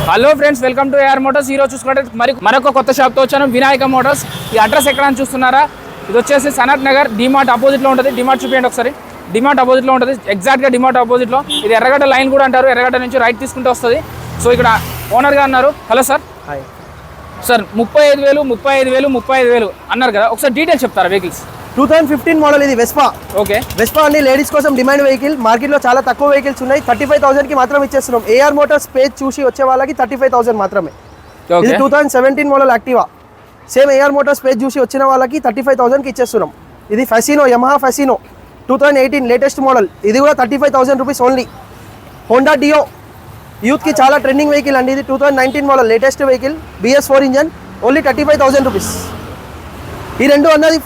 Hello friends, welcome to AR Motors. ఈరోజు చూసుకుంటే మరొక కొత్త షాప్తో వచ్చాను, వినాయక మోటార్స్. ఈ అడ్రస్ ఎక్కడ అని చూస్తున్నారా? ఇది వచ్చేసి సనత్ నగర్ డిమార్ట్ ఆపోజిట్లో ఉంటుంది. డిమార్ట్ చూపించండి ఒకసారి. డిమార్ట్ ఆపోజిట్లో ఉంటుంది, ఎగ్జాక్ట్గా డిమార్ట్ ఆపోజిట్లో. ఇది ఎర్రగడ్డ లైన్ కూడా అంటారు. ఎర్రగడ్డ నుంచి రైట్ తీసుకుంటే వస్తుంది. సో ఇక్కడ ఓనర్గా అన్నారు. Hello sir. హాయ్ సార్, 35,000 అన్నారు కదా, ఒకసారి డీటెయిల్స్ చెప్తారా వెహికల్స్? 2015 మోడల్ ఇది వెస్పా. ఓకే, వెస్పా అండి, లేడీస్ కోసం డిమాండ్ వెహికల్. మార్కెట్లో చాలా తక్కువ వెహికల్స్ ఉన్నాయి. 35,000కి మాత్రం ఇచ్చేస్తున్నాం. ఏఆర్ మోటార్స్ పేజ్ చూసి వచ్చే వాళ్ళకి 35,000 మాత్రమే. ఇది 2017 model Activa. Same AR Motors page చూసి వచ్చిన వాళ్ళకి 35,000కి ఇచ్చేస్తున్నాం. ఇది Fascino, Yamaha Fascino 2018 latest model. ఇది కూడా 35,000 రూపీస్ ఓన్లీ. హోండా డియో యూత్కి చాలా ట్రెండింగ్ వెహికల్ అండి. ఇది 2019 model latest vehicle, BS4 engine, only 35,000 rupees. ఈ రెండు అన్నది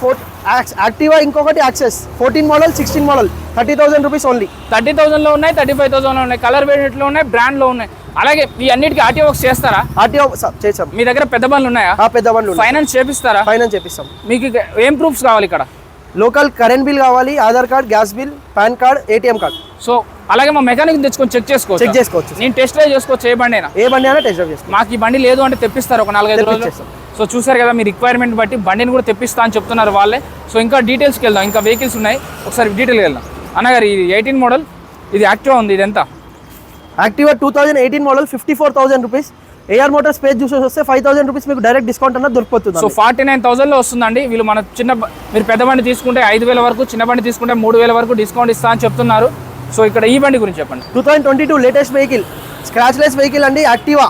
యాక్టివా, ఇంకొకటి Access 14 model 16 model 30,000 rupees only. 30,000లో ఉన్నాయి, 35,000లో ఉన్నాయి, కలర్ వేరియంట్లో ఉన్నాయి, బ్రాండ్లో ఉన్నాయి. అలాగే ఈ అన్నిటికీ ఆర్టీఓ వర్క్స్ చేస్తారా? ఆర్టీఓ చేస్తాం. మీ దగ్గర పెద్ద బండ్లు ఉన్నాయా? పెద్ద బండ్లు. ఫైనాన్స్ చేపిస్తారా? ఫైనాన్స్ చేపిస్తాం. మీకు ఏం ప్రూఫ్స్ కావాలి ఇక్కడ? లోకల్ కరెంట్ బిల్ కావాలి, Aadhaar card, gas bill, pan card, ATM card. So అలాగే మా మెకానిక్ తెచ్చుకొని చెక్ చేసుకోవచ్చు. నేను టెస్ట్ డ్రైవ్ చేసుకోవచ్చు. ఏ బండి అయినా టెస్ట్ డ్రైవ్ చేసుకోవచ్చు. మాకు ఈ బండి లేదు అంటే తెప్పిస్తారు ఒక 4-5 రోజులు. సో చూసారు కదా, మీ రిక్వైర్మెంట్ బట్టి బండిని కూడా తెప్పిస్తా అని చెప్తున్నారు వాళ్ళే. సో ఇంకా డీటెయిల్స్కి వెళ్దాం. ఇంకా వెహికల్స్ ఉన్నాయి, ఒకసారి డీటెయిల్కి వెళ్దాం. అన్నగారు, ఇది 18 మోడల్, ఇది యాక్టివా ఉంది. ఇది ఎంత? Activa 2018 model 54,000 rupees. AR Motors page చూసి వస్తే 5,000 రూపీస్ మీకు డైరెక్ట్ డిస్కౌంట్ అన్నది దొరికిపోతుంది. సో 49,000లో వస్తుందండి. వీళ్ళు మన మీరు పెద్ద బండి తీసుకుంటే 5,000 వరకు, చిన్న బండి తీసుకుంటే 3,000 వరకు డిస్కౌంట్ ఇస్తా అని చెప్తున్నారు. సో ఇక్కడ ఈ బండి గురించి చెప్పండి. 2022 లేటెస్ట్ వెహికల్, స్క్రాచ్లెస్ వెహికల్ అండి, యాక్టివా.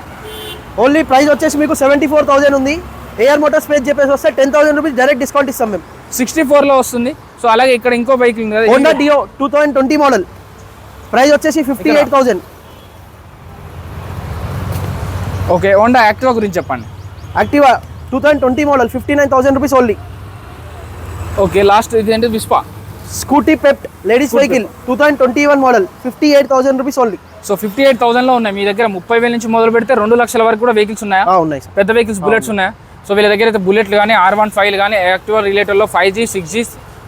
ఓన్లీ ప్రైస్ వచ్చేసి మీకు 74,000 ఉంది. ఏఆర్ మోటార్స్ పేజ్ చెప్పేసి వస్తే 10,000 రూపీస్ డైరెక్ట్ డిస్కౌంట్ ఇస్తాం మేము. 64లో వస్తుంది. సో అలాగే ఇక్కడ ఇంకో వెహికల్ ఉంది కదా, హోండా డియో 2020 మోడల్, ప్రైస్ వచ్చేసి 58,000. ఓకే, హోండా యాక్టివా గురించి చెప్పండి. Activa 2020 model 59,000 rupees only. Okay, last ఇది ఏంటి? Vespa Scooty Pep ladies vehicle 2021 model 58,000 rupees only. So 58,000లో ఉన్నాయి. మీ దగ్గర 30,000 నుంచి మొదలు పెడితే 2 లక్షల వరకు కూడా వెహికల్స్ ఉన్నాయా? ఉన్నాయి. పెద్ద వెహికల్స్, బుల్లెట్స్ ఉన్నాయా? సో వీళ్ళ దగ్గర అయితే బుల్లెట్లు కానీ, R15 కానీ, యాక్టివా రిలేటెడ్లో 5G 6G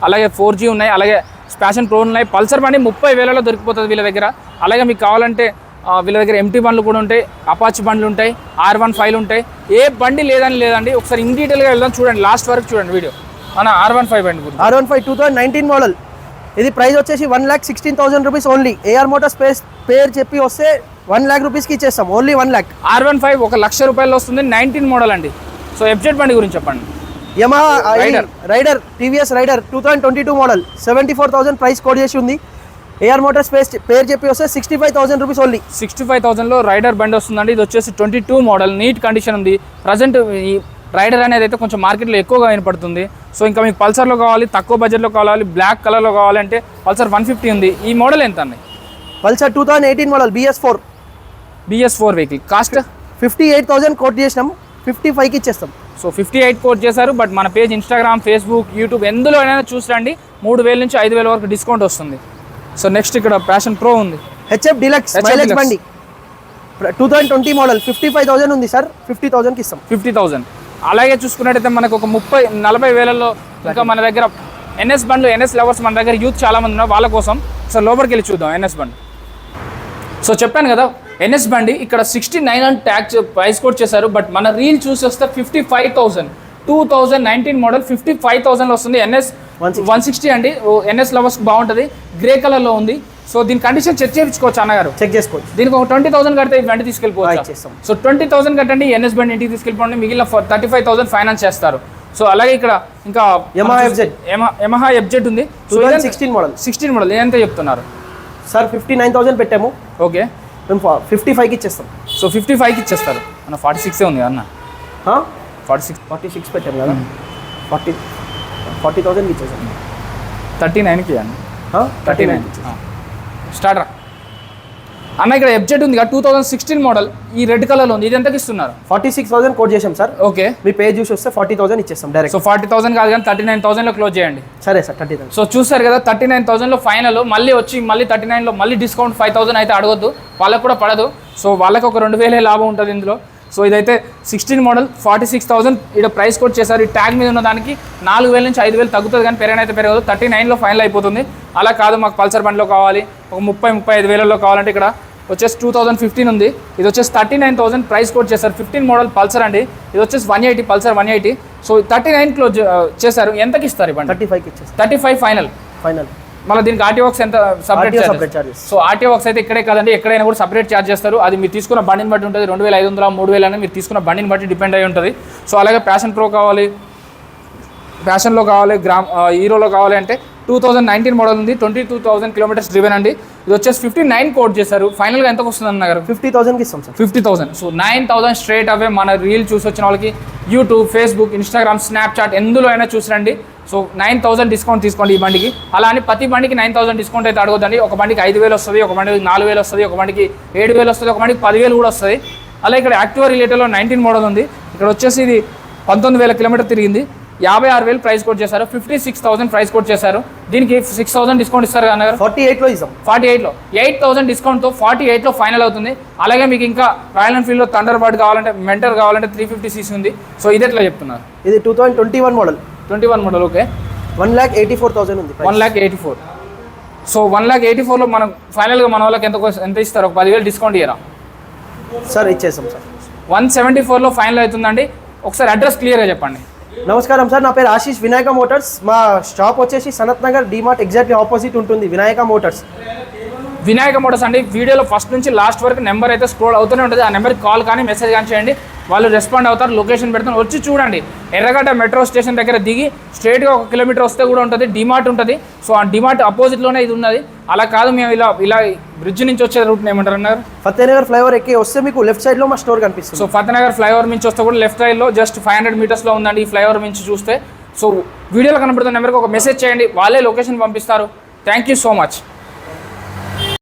అలాగే 4G ఉన్నాయి. అలాగే ప్యాషన్ ప్రో ఉన్నాయి. పల్సర్ బండి 30,000లో దొరికిపోతుంది వీళ్ళ దగ్గర. అలాగే మీకు కావాలంటే వీళ్ళ దగ్గర MT బండ్లు కూడా ఉంటాయి, అపాచీ బండ్లు ఉంటాయి, R15 ఉంటాయి. ఏ బండి లేదండి. ఒకసారి ఇన్ డీటెయిల్గా వెళ్దాం, చూడండి, లాస్ట్ వరకు చూడండి వీడియో. మన R15 బండి గురించి. R15 2019 మోడల్, ఇది ప్రైస్ వచ్చేసి 1,16,000 రూపీస్ ఓన్లీ. ఏఆర్ మోటార్స్ పేరు చెప్పి వస్తే 1 lakh రూపీస్కి ఇచ్చేస్తాం. Only 1 lakh. R15 1,00,000 వస్తుంది. 19 మోడల్ అండి. సో FZ బండి గురించి చెప్పండి. Yamaha Raider TVS Raider 2022 model 74,000 price quote చేసి ఉంది. ఏఆర్ మోటార్స్ పేరు చెప్పి వస్తే 65,000 రూపీస్ ఓన్లీ. 65,000లో రైడర్ బండి వస్తుందండి. ఇది వచ్చేసి 22 మోడల్, నీట్ కండిషన్ ఉంది. ప్రజెంట్ ఈ రైడర్ అనేది అయితే కొంచెం మార్కెట్లో ఎక్కువగా వినపడుతుంది. సో ఇంకా మీకు పల్సర్లో కావాలి, తక్కువ బడ్జెట్లో కావాలి, బ్లాక్ కలర్లో కావాలంటే పల్సర్ 150 ఉంది. ఈ మోడల్ ఎంత అండి? Pulsar 2018 model BS4 vehicle cost 58,000 quote చేసినాం. 55కి ఇచ్చేస్తాం. సో 58 కోట్ చేశారు. బట్ మన పేజ్ ఇన్స్టాగ్రామ్, ఫేస్బుక్, యూట్యూబ్ ఎందులో అయినా చూసిరండి, 3,000 నుంచి 5,000 వరకు డిస్కౌంట్ వస్తుంది. సో నెక్స్ట్ ఇక్కడ ప్యాషన్ ప్రో ఉంది, HF డిలక్స్ మైలేజ్ బండి 2020 మోడల్ 55,000 ఉంది సార్. 50,000కి ఇస్తాం. 50,000. అలాగే చూసుకున్నట్టయితే మనకు ఒక 30-40,000లో ఇంకా మన దగ్గర NS బండ్లు, NS లవర్స్ మన దగ్గర యూత్ చాలా మంది ఉన్నారు, వాళ్ళ కోసం. సో లోపలికి వెళ్ళి చూద్దాం NS బండి. సో చెప్పాను కదా, NS బండి ఇక్కడ 69 అని ట్యాక్స్ ప్రైస్ కోట్ చేశారు. బట్ మన రీల్ చూసి వస్తే 55,000, 2019 మోడల్ 55,000లో వస్తుంది. NS 160 అండి. NS లవర్స్ బాగుంటుంది, గ్రే కలర్లో ఉంది. సో దీని కండిషన్ చెక్ చేయించుకోవచ్చు అన్నగారు. చెక్ చేసుకోవచ్చు. దీనికి ఒక 20,000 కడితే ఈ బండి తీసుకెళ్ళిపోవచ్చు. సో 20,000 కట్టండి, NS బండి ఇంటికి తీసుకెళ్ళిపోండి. మిగిలిన 35,000 ఫైనాన్స్ చేస్తారు. సో అలాగే ఇక్కడ ఇంకా యమహా FZ ఉంది. 2016 మోడల్ 16 మోడల్ ఎంత చెప్తున్నారు సార్? 59,000 పెట్టాము. ఓకే, మేము 55కి ఇచ్చేస్తాం. సో 55కి ఇచ్చేస్తారు అన్న. 46 ఉంది అన్న. 46 పెట్టాము కదా, 40,000కి ఇచ్చేస్తాం. 39కి అన్న. 39 స్టార్టర్ అన్న. ఇక్కడ FZ ఉంది కదా, 2016 మోడల్, ఈ రెడ్ కలర్లో ఉంది. ఇది ఎంతకి ఇస్తున్నారు? 46,000 కోట్ చేసాం సార్. ఓకే, మీ పేజ్ చూసి వస్తే 40,000 ఇచ్చేస్తాం డైరెక్ట్. సో 40,000 కాదు కానీ 39,000లో క్లోజ్ చేయండి. సరే సార్, 30,000. సో చూసారు కదా, 39,000లో ఫైనల్. మళ్ళీ 39లో మళ్ళీ డిస్కౌంట్ 5,000 అయితే అడగొద్దు, వాళ్ళకు కూడా పడదు. సో వాళ్ళకి ఒక 2,000 లాభం ఉంటుంది ఇందులో. సో ఇదైతే 16 మోడల్ 46,000 ఇక్కడ ప్రైస్ కోట్ చేశారు. ఈ ట్యాగ్ మీద ఉన్న దానికి 4,000 నుంచి 5,000 తగ్గుతుంది కానీ పెరగనైతే పెరగదు. 39లో ఫైనల్ అయిపోతుంది. అలా కాదు, మాకు పల్సర్ బండిలో కావాలి, ఒక 30-35,000లో కావాలంటే ఇక్కడ వచ్చేసి 2015 ఉంది. ఇది వచ్చేసి 39,000 ప్రైస్ కోట్ చేశారు. 15 మోడల్ పల్సర్ అండి. ఇది వచ్చేసి 180 పల్సర్ 180. సో 39 క్లోజ్ చేశారు. ఎంతకి ఇస్తారు ఇవ్వండి? 35కి ఇచ్చేస్తారు. 35 ఫైనల్. మళ్ళీ దీనికి ఆర్టీఓ వర్క్స్ ఎంత separate charges? So RTO works అయితే ఇక్కడే కాదండి, ఎక్కడైనా కూడా సపరేట్ చార్జ్ చేస్తారు. అది మీరు తీసుకున్న బండిని బట్టి ఉంటుంది. 2,500 3,000 అని మీరు తీసుకున్న బండిని బట్టి డిపెండ్ అయి ఉంటుంది. సో అలాగే ప్యాషన్ ప్రో కావాలి, ప్యాషన్లో కావాలి, హీరోలో కావాలి అంటే 2019 మోడల్ ఉంది. 22,000 కిలోమీటర్స్ డ్రివెన్ అండి. ఇది వచ్చేసి 59 కోట్ చేశారు. ఫైనల్గా ఎంతకు వస్తుంది అన్నారు? 50,000కి ఇస్తాం సార్. 50,000. సో 9,000 స్ట్రేట్ అవే మన రీల్ చూసి వచ్చిన వాళ్ళకి యూట్యూబ్, ఫేస్బుక్, ఇన్స్టాగ్రామ్, స్నాప్చాట్ ఎందులో అయినా చూసిరండి. సో 9,000 డిస్కౌంట్ తీసుకోండి ఈ బండికి. అలా అని ప్రతి బండికి 9,000 డిస్కౌంట్ అయితే అడగొద్దండి. ఒక బండికి 5,000 వస్తుంది, ఒక బండికి 4,000 వస్తుంది, ఒక బండికి 7,000 వస్తుంది, ఒక బండికి 10,000 కూడా వస్తుంది. అలా ఇక్కడ యాక్టివా రిలేటెడ్లో 19 మోడల్ ఉంది. ఇక్కడ వచ్చేసి ఇది 19,000 కిలోమీటర్ తిరిగింది. 56,000 ప్రైస్ కోట్ చేశారు. 56,000 ప్రైస్ కోట్ చేశారు. దీనికి 6,000 డిస్కౌంట్ ఇస్తారు కదా అన్నారు? 48లో ఇస్తాం. 48లో 8,000 డిస్కౌంట్తో 48లో ఫైనల్ అవుతుంది. అలాగే మీకు ఇంకా రాయల్ ఎన్ఫీల్డ్లో థండర్ బర్డ్ కావాలంటే, మెంటర్ కావాలంటే 350cc ఉంది. సో ఇది ఎట్లా చెప్తున్నారు? ఇది 2021 మోడల్. 21 మోడల్. ఓకే, 1,84,000 ఉంది. 1,84,000. సో 1,84,000లో మనం ఫైనల్గా మన వాళ్ళకి ఎంత ఇస్తారు? ఒక 10,000 డిస్కౌంట్ ఇయ్యరా సార్? ఇచ్చేస్తాం సార్. 174లో ఫైనల్ అవుతుందండి. ఒకసారి అడ్రస్ క్లియర్గా చెప్పండి. నమస్కారం సార్, నా పేరు ఆశీష్. వినాయక మోటార్స్. మా షాప్ వచ్చేసి సనత్ నగర్ డిమార్ట్ ఎగ్జాక్ట్లీ ఆపోజిట్ ఉంటుంది. వినాయక మోటార్స్ అండి. వీడియోలో ఫస్ట్ నుంచి లాస్ట్ వరకు నెంబర్ అయితే స్క్రోల్ అవుతూనే ఉంటుంది. ఆ నెంబర్కి కాల్ కానీ మెసేజ్ కానీ చేయండి, వాళ్ళు రెస్పాండ్ అవుతారు. లొకేషన్ పెడతాను, వచ్చి చూడండి. ఎర్రగడ్డ మెట్రో స్టేషన్ దగ్గర దిగి స్ట్రైట్గా 1 కిలోమీటర్ వస్తే కూడా ఉంటుంది, డిమార్ట్ ఉంటుంది. సో ఆ డిమార్ట్ అపోజిట్లోనే ఇది ఉన్నది. అలా కాదు మేము ఇలా బ్రిడ్జ్ నుంచి వచ్చే రూట్ ఏమంటారు అన్నారు? ఫతేనగర్ ఫ్లైఓవర్ ఎక్కి వస్తే మీకు లెఫ్ట్ సైడ్లో మా స్టోర్ కనిపిస్తుంది. సో ఫతేనగర్ ఫ్లైఓవర్ నుంచి వస్తే కూడా లెఫ్ట్ సైడ్లో జస్ట్ 500 మీటర్స్లో ఉందండి ఈ ఫ్లైఓవర్ నుంచి చూస్తే. సో వీడియోలో కనబడుతున్న నెంబర్కి ఒక మెసేజ్ చేయండి, వాళ్ళే లొకేషన్ పంపిస్తారు. Thank you so much.